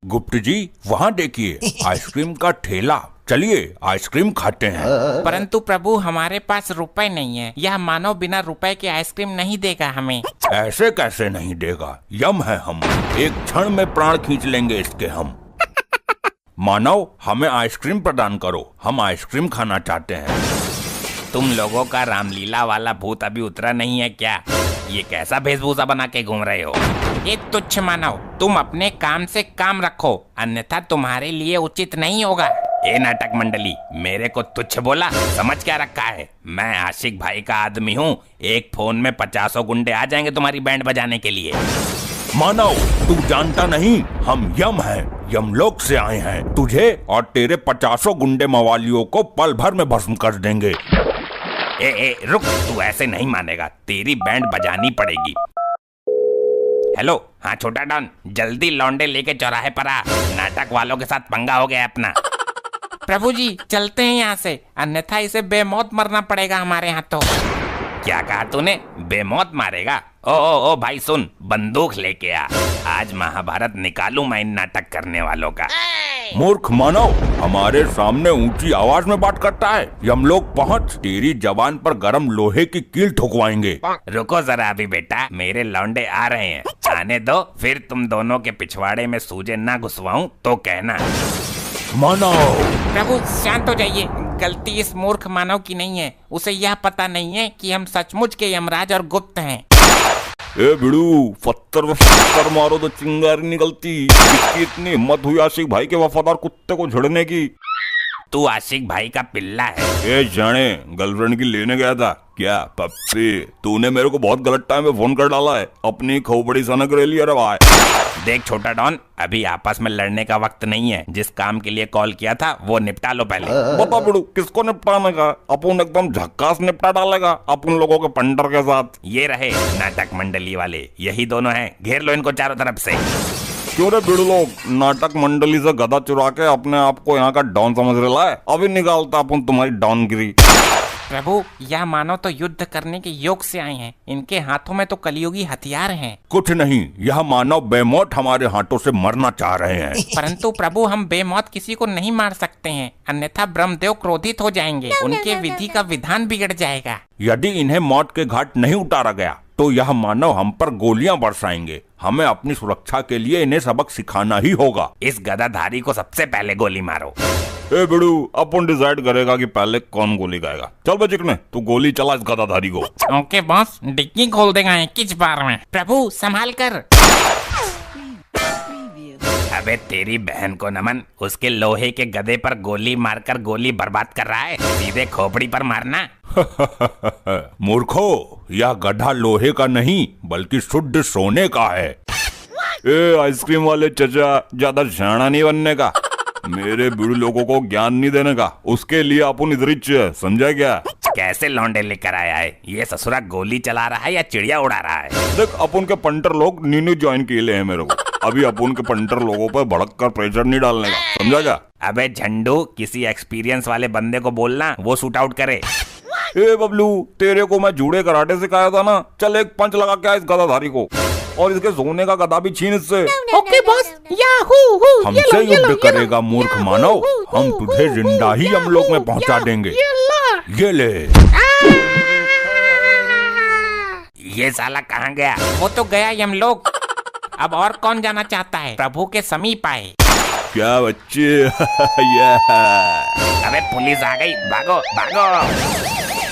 गुप्त जी वहाँ देखिए आइसक्रीम का ठेला, चलिए आइसक्रीम खाते हैं। परंतु प्रभु हमारे पास रुपए नहीं है, यह मानव बिना रुपए के आइसक्रीम नहीं देगा हमें। ऐसे कैसे नहीं देगा, यम है हम, एक क्षण में प्राण खींच लेंगे इसके हम। मानव हमें आइसक्रीम प्रदान करो, हम आइसक्रीम खाना चाहते हैं। तुम लोगों का रामलीला वाला भूत अभी उतरा नहीं है क्या? ये कैसा वेशभूषा बना के घूम रहे हो? ये तुच्छ मानव, तुम अपने काम से काम रखो, अन्यथा तुम्हारे लिए उचित नहीं होगा। ए नाटक मंडली, मेरे को तुच्छ बोला, समझ क्या रखा है? मैं आशिक भाई का आदमी हूँ, एक फोन में 50 गुंडे आ जाएंगे तुम्हारी बैंड बजाने के लिए। मानव तू जानता नहीं, हम यम हैं, यमलोक से आए हैं, तुझे और तेरे 50 गुंडे मवालियों को पल भर में भस्म कर देंगे। ए रुक, तू ऐसे नहीं मानेगा, तेरी बैंड बजानी पड़ेगी। हेलो, हाँ छोटा डॉन, जल्दी लौंडे लेके चौराहे पर आ, नाटक वालों के साथ पंगा हो गया अपना। प्रभु जी चलते हैं यहाँ से, अन्यथा इसे बेमौत मरना पड़ेगा हमारे हाथों। क्या कहा तूने? बेमौत मारेगा? ओ भाई सुन, बंदूक लेके आ, आज महाभारत निकालूं मैं इन नाटक करने वालों का। मूर्ख मानव, हमारे सामने ऊंची आवाज में बात करता है, यमलोक पहुंच, तेरी जबान पर गरम लोहे की कील ठुकवाएंगे। रुको जरा अभी बेटा, मेरे लौंडे आ रहे हैं, आने दो, फिर तुम दोनों के पिछवाड़े में सूजे ना घुसवाऊं तो कहना। मानव प्रभु शांत हो जाइए, गलती इस मूर्ख मानव की नहीं है, उसे यह पता नहीं है कि हम सचमुच के यमराज और गुप्त हैं। ए बिड़ू, पत्थर मारो तो चिंगारी निकलती, इसकी इतनी हिम्मत हुई आशिक भाई के वफादार कुत्ते को झड़ने की? तू आशिक भाई का पिल्ला है। ए जाने, गर्लफ्रेंड की लेने गया था क्या? पप्पी, तूने मेरे को बहुत गलत टाइम में फोन कर डाला है, अपनी खोपड़ी सनक रही है रे भाई। देख छोटा डॉन, अभी आपस में लड़ने का वक्त नहीं है, जिस काम के लिए कॉल किया था वो निपटा लो पहले। बता बिड़ू, किसको निपटाने का? अपन एकदम झक्कास निपटा डालेगा अपन लोगों के पंडर के साथ। ये रहे नाटक मंडली वाले, यही दोनों हैं, घेर लो इनको चारों तरफ से। क्यों रे बिड़ू लोग, नाटक मंडली से गधा चुरा के अपने आप को यहाँ का डॉन समझ रहा है? अभी निकालता अपन तुम्हारी डॉनगिरी। प्रभु यह मानव तो युद्ध करने के योग से आए हैं, इनके हाथों में तो कलियुगी हथियार हैं। कुछ नहीं, यह मानव बेमौत हमारे हाथों से मरना चाह रहे हैं। परंतु प्रभु हम बेमौत किसी को नहीं मार सकते हैं, अन्यथा ब्रह्मदेव क्रोधित हो जाएंगे, उनके विधि का विधान बिगड़ जाएगा। यदि इन्हें मौत के घाट नहीं उतारा गया तो यह मानव हम पर गोलियां बरसाएंगे, हमें अपनी सुरक्षा के लिए इन्हें सबक सिखाना ही होगा। इस गदाधारी को सबसे पहले गोली मारो। ए बिड़ू, अपन डिसाइड करेगा कि पहले कौन गोली खाएगा। चल बे चिकने, तू गोली चला इस गदाधारी को। ओके बॉस, डिक्की खोल देगा किस बार में। प्रभु संभाल कर। अबे तेरी बहन को नमन, उसके लोहे के गदे पर गोली मारकर गोली बर्बाद कर रहा है, सीधे खोपड़ी पर मारना। मूर्खो, यह गधा लोहे का नहीं बल्कि शुद्ध सोने का है। ए आइसक्रीम वाले चचा, ज्यादा शाना नहीं बनने का, मेरे बिड़ू लोगों को ज्ञान नहीं देने का, उसके लिए अपन इधर समझा क्या? कैसे लौंडे लेकर आया है ये? ससुरा गोली चला रहा है या चिड़िया उड़ा रहा है? देख, अपन के पंटर लोग नीनू ज्वाइन किए ले हैं मेरे को, अभी अपन के पंटर लोगों पर भड़क कर प्रेशर नहीं डालने का, समझा क्या? अबे झंडू, किसी एक्सपीरियंस वाले बंदे को बोलना, वो शूट आउट करे। ए बबलू, तेरे को मैं जूड़े कराटे सिखाया था ना, चल एक पंच लगा क्या इस गदाधारी को, और इसके सोने का गदा भी छीन इससे। ओके बॉस, याहू, हमसे युद्ध करेगा मूर्ख मानव, हम तुझे जिंदा ही यमलोक में पहुंचा देंगे। ये ले। ये साला कहाँ गया? वो तो गया यमलोक, अब और कौन जाना चाहता है? प्रभु के समीप आए। क्या बच्चे? अबे पुलिस आ गई, भागो भागो।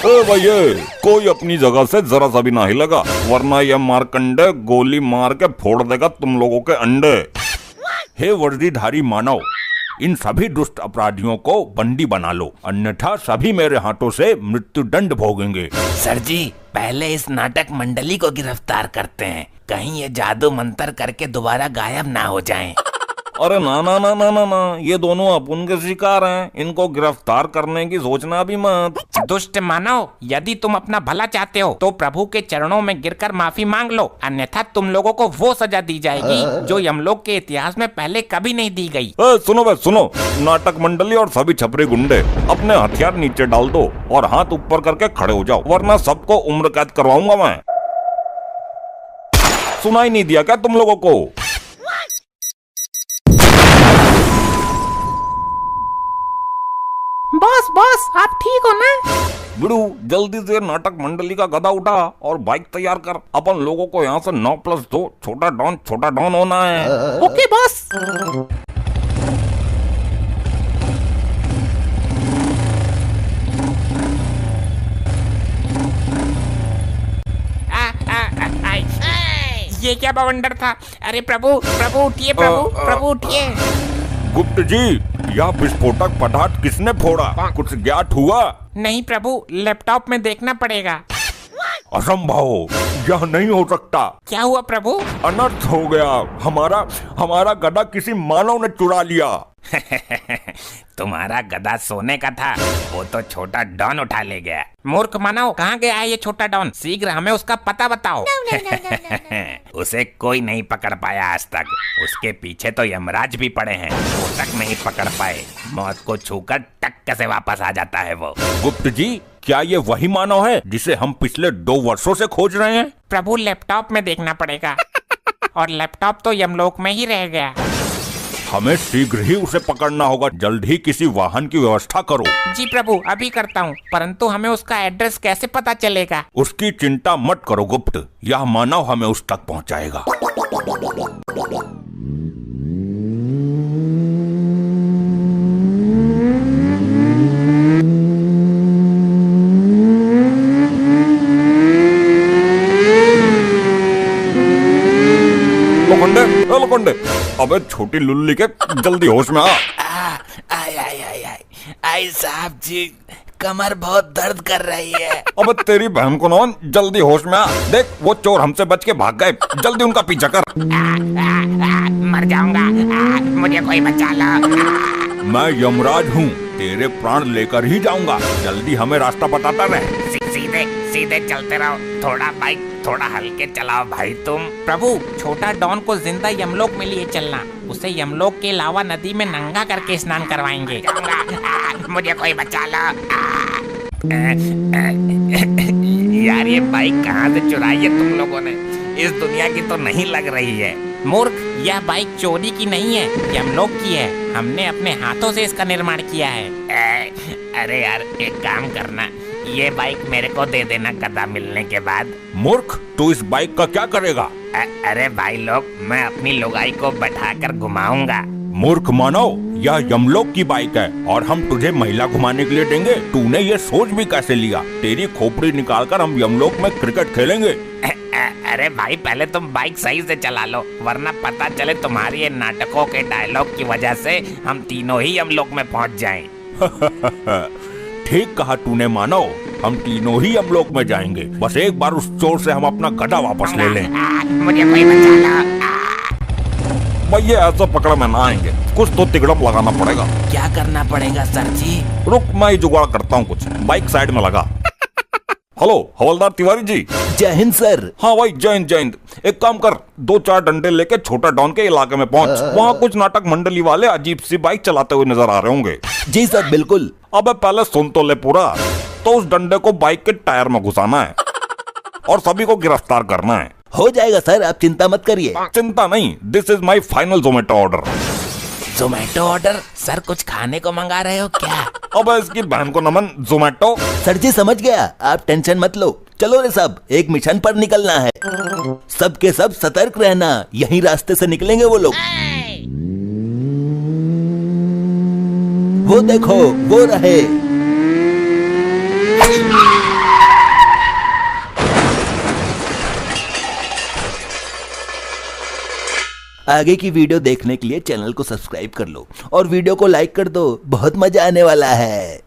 ओ भैया, कोई अपनी जगह से जरा सा भी ना हिलेगा, वरना यह मारकंडे गोली मार के फोड़ देगा तुम लोगों के अंडे। हे वर्दीधारी मानव, इन सभी दुष्ट अपराधियों को बंदी बना लो, अन्यथा सभी मेरे हाथों से मृत्यु दंड भोगेंगे। सर जी, पहले इस नाटक मंडली को गिरफ्तार करते हैं, कहीं ये जादू मंत्र करके दोबारा गायब ना हो जाएं। अरे ना ना ना ना ना ना, ये दोनों अपन के शिकार हैं, इनको गिरफ्तार करने की सोचना भी मत। दुष्ट मानव, यदि तुम अपना भला चाहते हो तो प्रभु के चरणों में गिरकर माफी मांग लो, अन्यथा तुम लोगों को वो सजा दी जाएगी जो यमलोक के इतिहास में पहले कभी नहीं दी गई। सुनो बे सुनो, नाटक मंडली और सभी छपरे गुंडे, अपने हथियार नीचे डाल दो और हाथ ऊपर करके खड़े हो जाओ, वरना सबको उम्र कैद करवाऊंगा मैं। सुनाई नहीं दिया क्या तुम लोगों को? बॉस आप ठीक हो ना? बिड़ू जल्दी से नाटक मंडली का गदा उठा और बाइक तैयार कर। अपन लोगों को यहाँ से 9+2 छोटा डॉन होना है। Okay boss. ये क्या बवंडर था? अरे प्रभु प्रभु उठिए, प्रभु उठिए। गुप्त जी, यह विस्फोटक पदार्थ किसने फोड़ा? कुछ ज्ञात हुआ? नहीं प्रभु, लैपटॉप में देखना पड़ेगा। असंभव, यह नहीं हो सकता। क्या हुआ प्रभु? अनर्थ हो गया। हमारा गधा किसी मानव ने चुरा लिया। तुम्हारा गधा सोने का था, वो तो छोटा डॉन उठा ले गया। मूर्ख मानव, कहाँ गया है ये छोटा डॉन? शीघ्र हमें उसका पता बताओ। उसे कोई नहीं पकड़ पाया आज तक। उसके पीछे तो यमराज भी पड़े हैं, वो तक नहीं पकड़ पाए। मौत को छूकर टक्क से वापस आ जाता है वो। गुप्त जी, क्या ये वही मानव है जिसे हम पिछले 2 वर्षों से खोज रहे हैं? प्रभु लैपटॉप में देखना पड़ेगा। और लैपटॉप तो यमलोक में ही रह गया। हमें शीघ्र ही उसे पकड़ना होगा। जल्द ही किसी वाहन की व्यवस्था करो। जी प्रभु, अभी करता हूँ, परंतु हमें उसका एड्रेस कैसे पता चलेगा? उसकी चिंता मत करो गुप्त, यह मानव हमें उस तक पहुँचाएगा। लोखंडे, अबे छोटी लुल्ली के, जल्दी होश में आ। आई साहब जी, कमर बहुत दर्द कर रही है। अबे तेरी बहन को नौन, जल्दी होश में आ। देख वो चोर हमसे बच के भाग गए, जल्दी उनका पीछा कर। मर जाऊंगा, मुझे कोई बचा लो। मैं यमराज हूँ, तेरे प्राण लेकर ही जाऊंगा। जल्दी हमें रास्ता बताता रहे। सीधे चलते रहो। थोड़ा बाइक थोड़ा हल्के चलाओ भाई तुम। प्रभु, छोटा डॉन को जिंदा यमलोक में लिए चलना। उसे यमलोक के अलावा नदी में नंगा करके स्नान करवाएंगे। मुझे कोई बचा लो। यार ये बाइक कहाँ से चुराई है तुम लोगों ने? इस दुनिया की तो नहीं लग रही है। मूर्ख, यह बाइक चोरी की नहीं है, यमलोक की है। हमने अपने हाथों से इसका निर्माण किया है। अरे यार, एक काम करना, ये बाइक मेरे को दे देना गधा मिलने के बाद। मूर्ख, तू इस बाइक का क्या करेगा? अरे भाई लोग, मैं अपनी लुगाई को बैठाकर घुमाऊंगा। मूर्ख मानव, यह यमलोक की बाइक है और हम तुझे महिला घुमाने के लिए देंगे। तूने ये सोच भी कैसे लिया? तेरी खोपड़ी निकालकर हम यमलोक में क्रिकेट खेलेंगे। अरे भाई, पहले तुम बाइक सही से चला लो, वरना पता चले तुम्हारी ये नाटकों के डायलॉग की वजह से हम तीनों ही यमलोक में पहुंच जाएं। ठीक कहा तूने मानव, हम तीनों ही यमलोक में जाएंगे। बस एक बार उस चोर से हम अपना गधा वापस ले लें। मुझे कोई बचा लो। भैया ऐसा पकड़ में ना आएंगे, कुछ तो तिगड़म लगाना पड़ेगा। क्या करना पड़ेगा सर जी? रुक, मैं जुगाड़ करता हूँ कुछ। बाइक साइड में लगा। हेलो हवलदार तिवारी जी। जय हिंद सर। हाँ भाई, जय हिंद। एक काम कर, 2-4 डंडे लेके छोटा डॉन के इलाके में पहुंच। वहाँ कुछ नाटक मंडली वाले अजीब सी बाइक चलाते हुए नजर आ रहे होंगे। जी सर, बिल्कुल। अबे पहले सुन तो ले पूरा। तो उस डंडे को बाइक के टायर में घुसाना है और सभी को गिरफ्तार करना है। हो जाएगा सर, आप चिंता मत करिए। चिंता नहीं, this is my final Zomato order. Zomato order? Sir कुछ खाने को मंगा रहे हो क्या? अब इसकी बहन को नमन, जोमेटो। सर जी समझ गया, आप टेंशन मत लो। चलो रे सब, एक मिशन पर निकलना है। सबके सब सतर्क रहना, यही रास्ते से निकलेंगे वो लोग। वो देखो, वो रहे। आगे की वीडियो देखने के लिए चैनल को सब्सक्राइब कर लो और वीडियो को लाइक कर दो, बहुत मजा आने वाला है।